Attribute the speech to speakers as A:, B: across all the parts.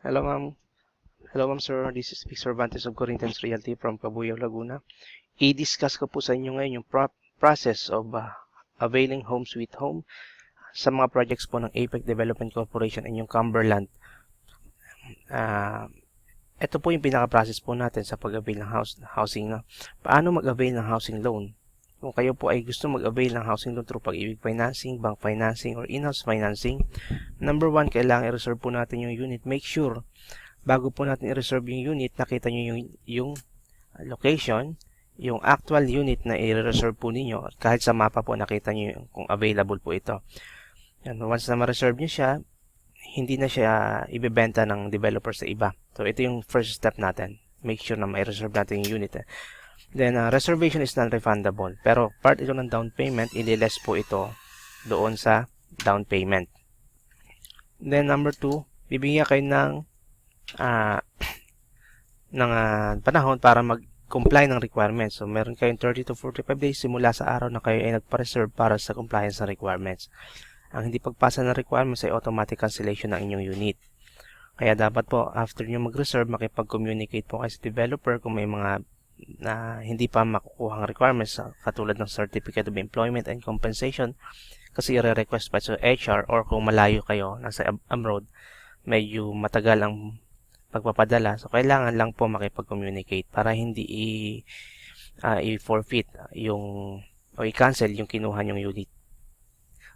A: Hello, ma'am. Hello, ma'am, sir. This is Vic Cervantes of Corinthians Realty from Cabuyao, Laguna. I-discuss ko po sa inyo ngayon yung process of availing Home Sweet Home sa mga projects po ng Apex Development Corporation and yung Cumberland. Ito po yung pinaka-process po natin sa pag-avail ng housing. Paano mag-avail ng housing loan? Kung kayo po ay gusto mag-avail ng housing loan through Pag-ibig Financing, Bank Financing, or in-house financing, number 1, kailangan i-reserve po natin yung unit. Make sure bago po natin i-reserve yung unit, nakita nyo yung location, yung actual unit na i-reserve po ninyo. Kahit sa mapa po, nakita nyo kung available po ito. Yan, once na ma-reserve nyo siya, hindi na siya ibebenta ng developer sa iba. So, ito yung first step natin. Make sure na ma-reserve natin yung unit. Then, reservation is non-refundable. Pero, part ito ng down payment, ililess po ito doon sa down payment. Then, number 2, bibigyan kayo ng panahon para mag-comply ng requirements. So, meron kayong 30 to 45 days simula sa araw na kayo ay nagpa-reserve para sa compliance ng requirements. Ang hindi pagpasa ng requirements ay automatic cancellation ng inyong unit. Kaya dapat po, after nyo mag-reserve, makipag-communicate po kayo sa developer kung may mga na hindi pa makukuha ang requirements katulad ng Certificate of Employment and Compensation kasi i-request pa sa HR, or kung malayo kayo, nasa abroad, medyo matagal ang pagpapadala. So, kailangan lang po makipag-communicate para hindi i-forfeit o i-cancel yung kinuha nyong unit.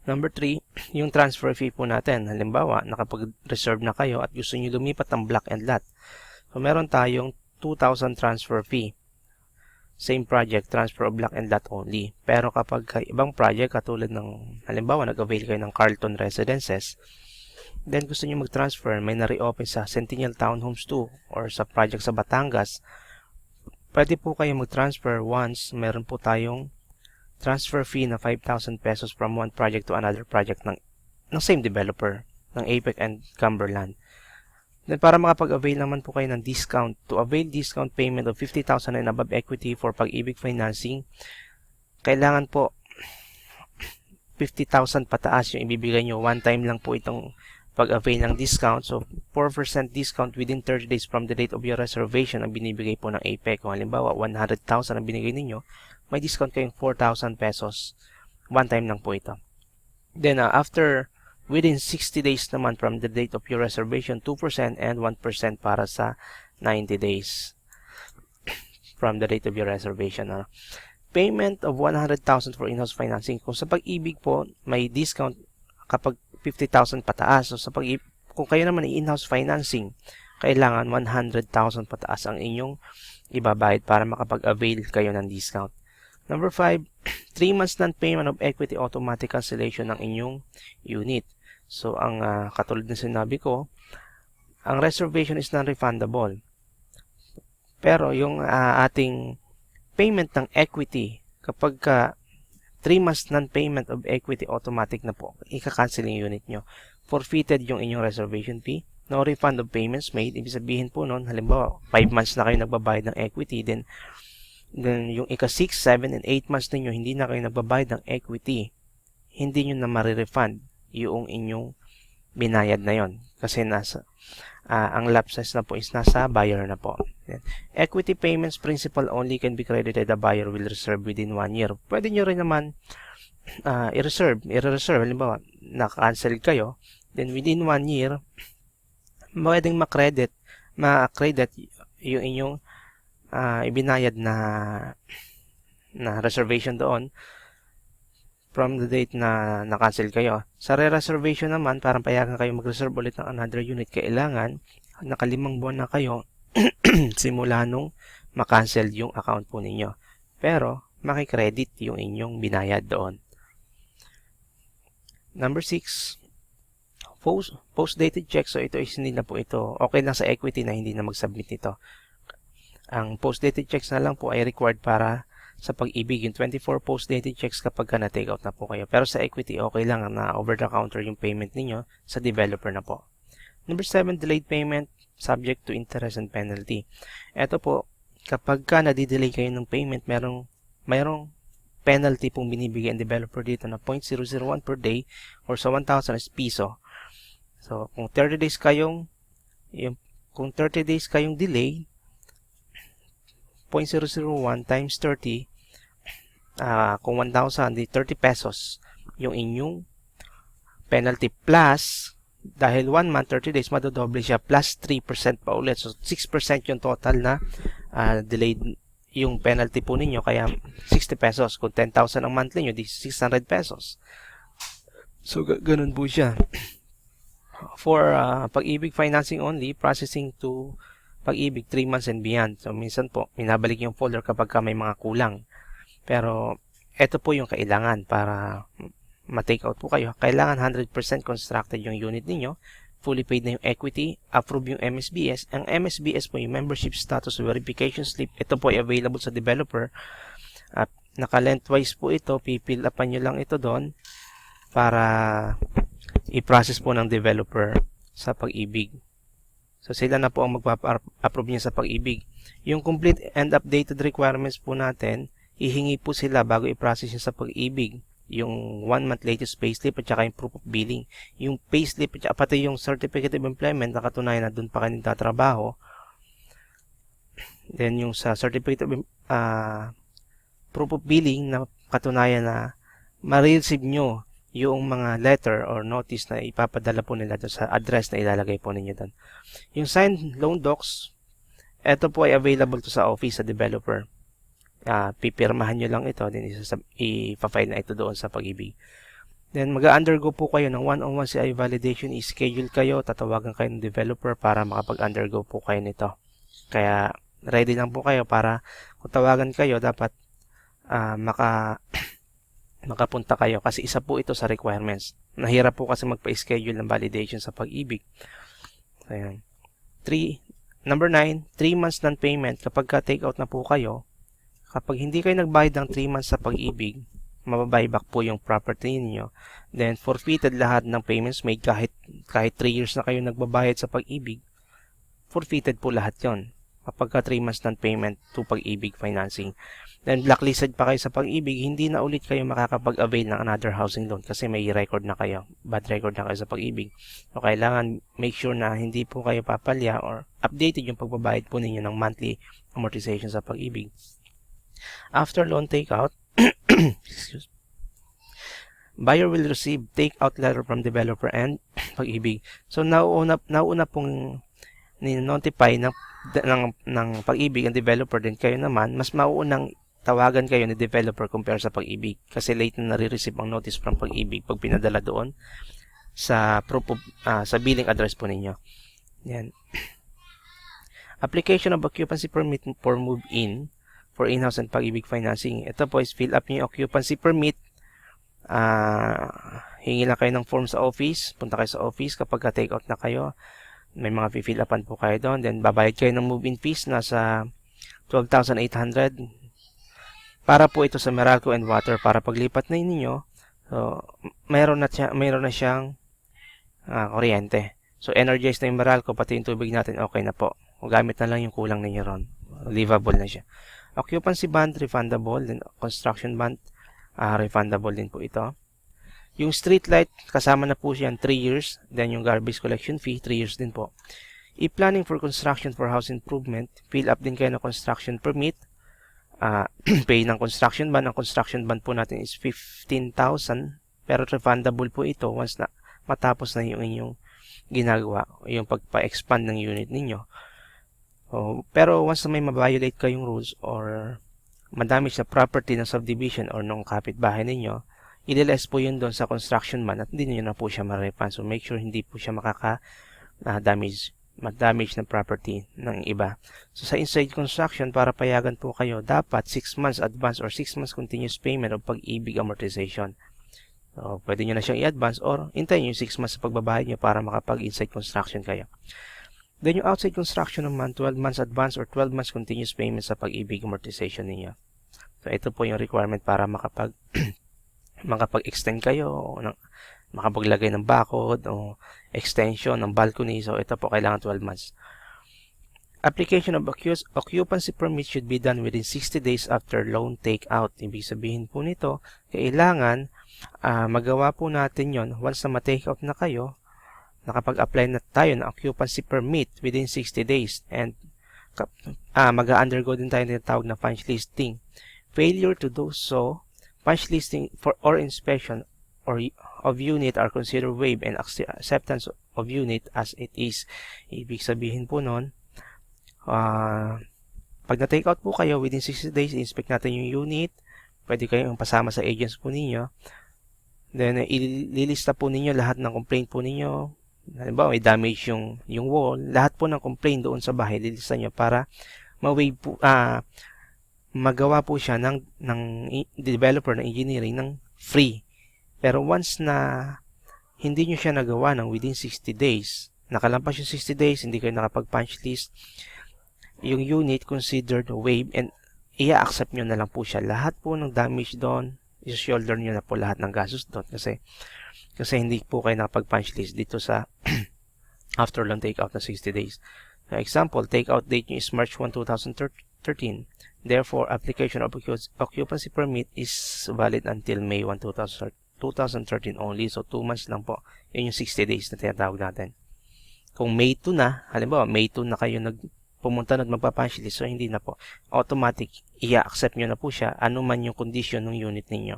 A: Number 3, yung transfer fee po natin. Halimbawa, nakapag-reserve na kayo at gusto nyo lumipat ng block and lot. So, meron tayong 2,000 transfer fee. Same project, transfer of block and lot only. Pero kapag ibang project, katulad ng, halimbawa, nag-avail kayo ng Carlton Residences, then gusto nyo mag-transfer, may na-reopen sa Centennial Townhomes 2 or sa project sa Batangas, pwede po kayo mag-transfer once meron po tayong transfer fee na 5,000 pesos from one project to another project ng same developer, ng Apex and Cumberland. Then para makapag-avail naman po kayo ng discount, to avail discount payment of 50,000 and above equity for Pag-ibig Financing, kailangan po 50,000 pataas yung ibibigay nyo. One time lang po itong pag-avail ng discount. So, 4% discount within 30 days from the date of your reservation ang binibigay po ng APEC. Kung halimbawa, 100,000 ang binigay ninyo, may discount kayong 4,000 pesos. One time lang po ito. Then, within 60 days naman from the date of your reservation, 2% and 1% para sa 90 days from the date of your reservation. Payment of 100,000 for in-house financing. Kung sa Pag-ibig po, may discount kapag 50,000 pataas. So, kung kayo naman ay in-house financing, kailangan 100,000 pataas ang inyong ibabayad para makapag-avail kayo ng discount. Number 5, 3 months non-payment of equity, automatic cancellation ng inyong unit. So, ang katulad ng sinabi ko, ang reservation is non-refundable. Pero, yung ating payment ng equity, kapag 3 months non-payment of equity, automatic na po, ika-cancel yung unit nyo. Forfeited yung inyong reservation fee. No refund of payments made. Ibig sabihin po nun, halimbawa, 5 months na kayo nagbabayad ng equity, then yung ika-6, 7, and 8 months ninyo, hindi na kayo nagbabayad ng equity. Hindi nyo na marirefund yung inyong binayad na yon. Kasi ang lapses na po is nasa buyer na po. Then, equity payments principal only can be credited. The buyer will reserve within 1 year. Pwede nyo rin naman i-reserve. Halimbawa, naka-cancel kayo. Then, within 1 year, pwedeng ma-credit yung inyong ibinayad na reservation doon from the date na na-cancel kayo. Sa re-reservation naman, parang payagan kayo mag-reserve ulit ng another unit, kailangan naka-5 buwan na kayo simula nung ma-cancel yung account po ninyo. Pero, makikredit yung inyong binayad doon. Number 6, post-dated check. So, ito is hindi na po ito. Okay lang sa equity na hindi na mag-submit nito. Ang post-dated checks na lang po ay required para sa Pag-ibig. Yung 24 post-dated checks kapag ka na-take out na po kayo. Pero sa equity, okay lang na over-the-counter yung payment ninyo sa developer na po. Number 7, delayed payment subject to interest and penalty. Ito po, kapag ka nadidelay kayo ng payment, mayroong penalty pong binibigay ang developer dito na 0.001 per day or sa 1,000 piso. So, kung 30 days kayong Kung 30 days kayong delay, 0.001 times 30, kung 1,000, di 30 pesos yung inyong penalty, plus dahil 1 month, 30 days, madodoble siya, plus 3% pa ulit. So, 6% yung total na delayed yung penalty po ninyo, kaya 60 pesos. Kung 10,000 ang monthly nyo, di 600 pesos. So, ganun po siya. For Pag-ibig financing only, processing to Pag-ibig 3 months and beyond. So, minsan po, minabalik yung folder kapag may mga kulang. Pero, ito po yung kailangan para ma-take out po kayo. Kailangan 100% constructed yung unit ninyo, fully paid na yung equity, approve yung MSBS. Ang MSBS po yung Membership Status Verification Slip. Ito po ay available sa developer. Naka-lengthwise po ito, pipil upan nyo lang ito doon para i-process po ng developer sa Pag-ibig. So, sila na po ang magpapa-approve niya sa Pag-ibig. Yung complete and updated requirements po natin, ihingi po sila bago i-process niya sa Pag-ibig. Yung 1 month latest payslip at saka yung proof of billing. Yung payslip at saka pati yung certificate of employment na katunayan na doon pa kayo nagtatrabaho. Then yung sa certificate of proof of billing na katunayan na ma-receive nyo yung mga letter or notice na ipapadala po nila doon sa address na ilalagay po ninyo doon. Yung signed loan docs, ito po ay available to sa office sa developer. Pipirmahan nyo lang ito, then ipa-file na ito doon sa Pag-ibig. Then mag-undergo po kayo ng one-on-one CI validation, i-schedule kayo, tatawagan kayo ng developer para makapag-undergo po kayo nito. Kaya ready lang po kayo para kung tawagan kayo, dapat makapunta kayo kasi isa po ito sa requirements. Nahirap po kasi magpa-schedule ng validation sa Pag-ibig. Ayan. Number 9, 3 months non-payment kapag ka-take out na po kayo. Kapag hindi kayo nagbayad ng 3 months sa Pag-ibig, mababuyback po yung property niyo. Then, forfeited lahat ng payments made kahit 3 years na kayo nagbabayad sa Pag-ibig, forfeited po lahat yon kapag ka 3 months non-payment to Pag-ibig financing. Then, blacklisted pa kayo sa Pag-ibig, hindi na ulit kayo makakapag-avail ng another housing loan kasi may record na kayo, bad record na kayo sa Pag-ibig. So, kailangan make sure na hindi po kayo papalya or updated yung pagbabayad po ninyo ng monthly amortization sa Pag-ibig. After loan takeout, buyer will receive takeout letter from developer and Pag-ibig. So, nauna pong ni-notify ng Pag-ibig ang developer, din kayo naman, mas mauunang tawagan kayo ni developer compare sa Pag-ibig kasi late na nare-receive ang notice from Pag-ibig pag pinadala doon sa sa billing address po ninyo. Yan. Application of occupancy permit for move-in for in-house and Pag-ibig financing. Ito po is fill up niyo yung occupancy permit. Hingi lang kayo ng form sa office. Punta kayo sa office kapag ka-take out na kayo. May mga fill upan po kayo doon. Then, babayad kayo ng move-in fees. Nasa 12,800. Para po ito sa Meralco and Water. Para paglipat na ninyo, so, mayroon na siyang kuryente. So, energized na yung Meralco. Pati yung tubig natin, okay na po. Gamit na lang yung kulang ninyo ron. Livable na siya. Occupancy bond, refundable. Then, construction bond, refundable din po ito. Yung street light, kasama na po siya 3 years. Then, yung garbage collection fee, 3 years din po. I-planning for construction for house improvement. Fill up din kayo ng construction permit. Pay ng construction bond. Ang construction bond po natin is 15,000. Pero refundable po ito once na matapos na yung inyong ginagawa. Yung pagpa-expand ng unit ninyo. Pero once na may ma-violate kayong rules or madamage na property ng subdivision or ng kapitbahay ninyo, i-less po yun doon sa construction man at hindi nyo na po siya ma-refund. So, make sure hindi po siya mag-damage na property ng iba. So, sa inside construction, para payagan po kayo, dapat 6 months advance or 6 months continuous payment o Pag-ibig amortization. So, pwede nyo na siyang i-advance or hintayin yung 6 months sa pagbabayad nyo para makapag-inside construction kayo. Then, yung outside construction naman, 12 months advance or 12 months continuous payment sa Pag-ibig amortization ninyo. So, ito po yung requirement para makapag-extend kayo, o makapaglagay ng bakod, o extension ng balcony. So, ito po kailangan 12 months. Application of occupancy permit should be done within 60 days after loan takeout. Ibig sabihin po nito, kailangan magawa po natin yon once na ma-take out na kayo. nakapag-apply na tayo ng occupancy permit within 60 days and mag-undergo din tayo ng tawag na punch listing. Failure to do so, punch listing for or inspection or of unit are considered waived and acceptance of unit as it is. Ibig sabihin po nun, pag na-take out po kayo within 60 days, inspect natin yung unit, pwede kayong pasama sa agents po ninyo. Then, ililista po ninyo lahat ng complaint po ninyo. Halimbawa, may damage yung wall. Lahat po ng complaint doon sa bahay, lilista nyo para ma-waive po, magawa po siya ng developer ng engineering ng free. Pero once na hindi nyo siya nagawa ng within 60 days, nakalampas yung 60 days, hindi kayo nakapag-punch list, yung unit considered waive and i-accept nyo na lang po siya. Lahat po ng damage doon, i-shoulder nyo na po lahat ng gastos doon kasi hindi po kayo nakapag-punch list dito sa after long take out na 60 days. For example, take out date nyo is March 1, 2013. Therefore, application of occupancy permit is valid until May 1, 2013 only. So, 2 months lang po. Yun yung 60 days na tinatawag natin. Kung May 2 na, halimbawa, May 2 na kayo pumunta na magpa-punch list, so hindi na po. Automatic, i-accept nyo na po siya, ano man yung condition ng unit ninyo.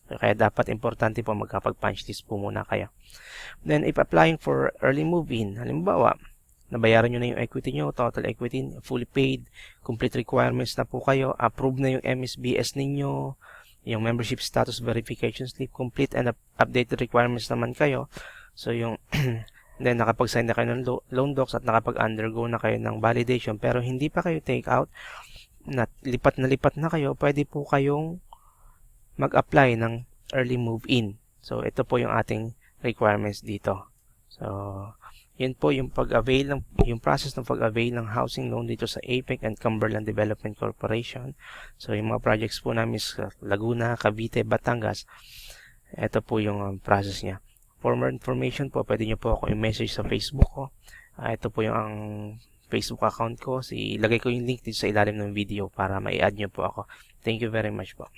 A: So, kaya dapat importante po magkapag-punch list po muna kayo. Then, if applying for early move-in, halimbawa, nabayaran nyo na yung equity nyo, total equity, fully paid, complete requirements na po kayo, approve na yung MSBS ninyo, yung membership status verification slip, complete and updated requirements naman kayo. So, yung then, nakapag-sign na kayo ng loan docs at nakapag-undergo na kayo ng validation pero hindi pa kayo take out, lipat na kayo, pwede po kayong mag-apply ng early move-in. So, ito po yung ating requirements dito. So, yun po yung yung process ng pag-avail ng housing loan dito sa APEC and Cumberland Development Corporation. So, yung mga projects po namin sa Laguna, Cavite, Batangas, ito po yung process niya. For more information po, pwede nyo po ako i-message sa Facebook ko. Ito po yung ang Facebook account ko. Ilagay ko yung link dito sa ilalim ng video para ma-add nyo po ako. Thank you very much po.